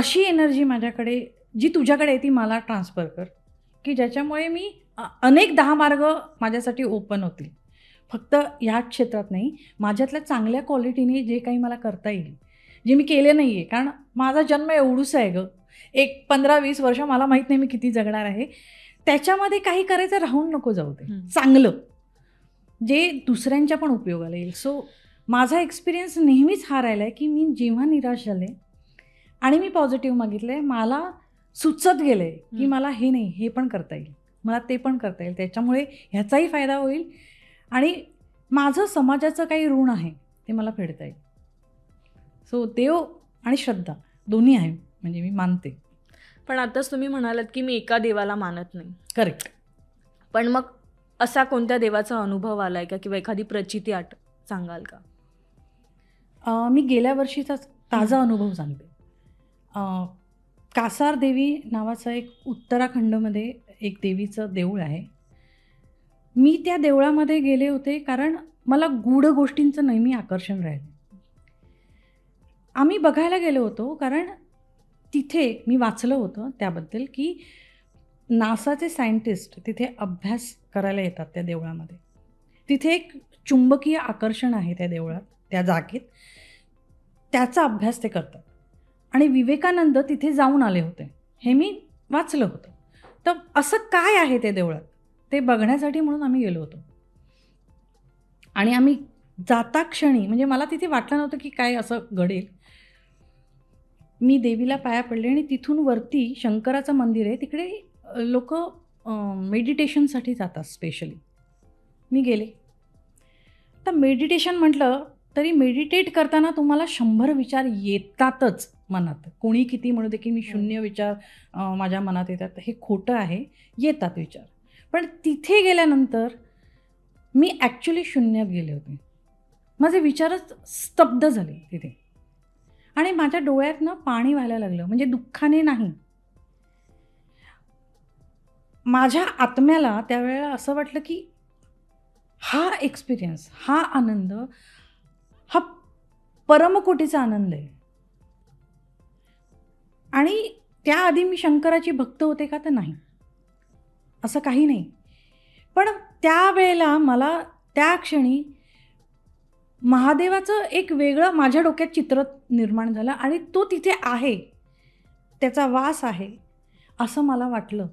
अशी एनर्जी माझ्याकडे जी तुझ्याकडे आहे ती मला ट्रान्सफर कर, की ज्याच्यामुळे मी अनेक 10 मार्ग माझ्यासाठी ओपन होतील. फक्त ह्या क्षेत्रात नाही, माझ्यातल्या चांगल्या क्वालिटीने जे काही मला करता येईल, जे मी केले नाही आहे. कारण माझा जन्म एवढूसा आहे गं. एक 15-20 वर्ष मला माहीत नाही मी किती जगणार आहे. त्याच्यामध्ये काही करायचं राहून नको जाऊ दे. चांगलं, जे दुसऱ्यांच्या पण उपयोगाला येईल. सो माझा एक्सपिरियन्स नेहमीच हा राहिला आहे, की मी जेव्हा निराश झाले आणि मी पॉझिटिव्ह मागितलं आहे, मला सुचत गेलं आहे, की मला हे नाही, हे पण करता येईल. मला ते पण करता येईल. त्याच्यामुळे ह्याचाही फायदा होईल आणि माझं समाजाचं काही ऋण आहे ते मला फेडता येईल. सो देव आणि श्रद्धा दोन्ही आहे, म्हणजे मी मानते. पण आताच तुम्ही म्हणालात की मी एका देवाला मानत नाही. करेक्ट. पण मग असा कोणत्या देवाचा अनुभव आलाय का किंवा एखादी प्रचिती सांगाल का? मी गेल्या वर्षीचा ताजा अनुभव सांगते. कासार देवी नावाचं एक उत्तराखंडमध्ये एक देवीचं देऊळ आहे. मी त्या देवळामध्ये गेले होते कारण मला गूढ गोष्टींचं नेहमी आकर्षण राहिलं. आम्ही बघायला गेलो होतो कारण तिथे मी वाचलं होतं त्याबद्दल, की नासाचे सायंटिस्ट तिथे अभ्यास करायला येतात त्या देवळामध्ये. तिथे एक चुंबकीय आकर्षण आहे त्या देवळात, त्या जागेत. त्याचा अभ्यास ते करतात. आणि विवेकानंद तिथे जाऊन आले होते, हे मी वाचलं होतं. तर असं काय आहे त्या देवळात ते बघण्यासाठी म्हणून आम्ही गेलो होतो. आणि आम्ही जाता क्षणी, म्हणजे मला तिथे वाटलं नव्हतं की काय असं घडेल. मी देवीला पाया पडले आणि तिथून वरती शंकराचं मंदिर आहे, तिकडे लोक मेडिटेशनसाठी जातात स्पेशली. मी गेले. तर मेडिटेशन म्हटलं तरी मेडिटेट करताना तुम्हाला 100 विचार येतातच मनात. कोणी किती म्हणू दे की मी शून्य विचार माझ्या मनात येतात, हे खोटं आहे. येतात विचार. पण तिथे गेल्यानंतर मी ॲक्च्युली शून्यात गेले होते. माझे विचारच स्तब्ध झाले तिथे आणि माझ्या डोळ्यातनं पाणी व्हायला लागलं. म्हणजे दुःखाने नाही, माझ्या आत्म्याला त्यावेळेला असं वाटलं की हा एक्सपिरियन्स, हा आनंद, हा परमकोटीचा आनंद आहे. आणि त्याआधी मी शंकराची भक्त होते का? तर नाही, असं काही नाही. पण त्यावेळेला मला त्या क्षणी महादेवाचं एक वेगळं माझ्या डोक्यात चित्र निर्माण झालं आणि तो तिथे आहे, त्याचा वास आहे असं मला वाटलं.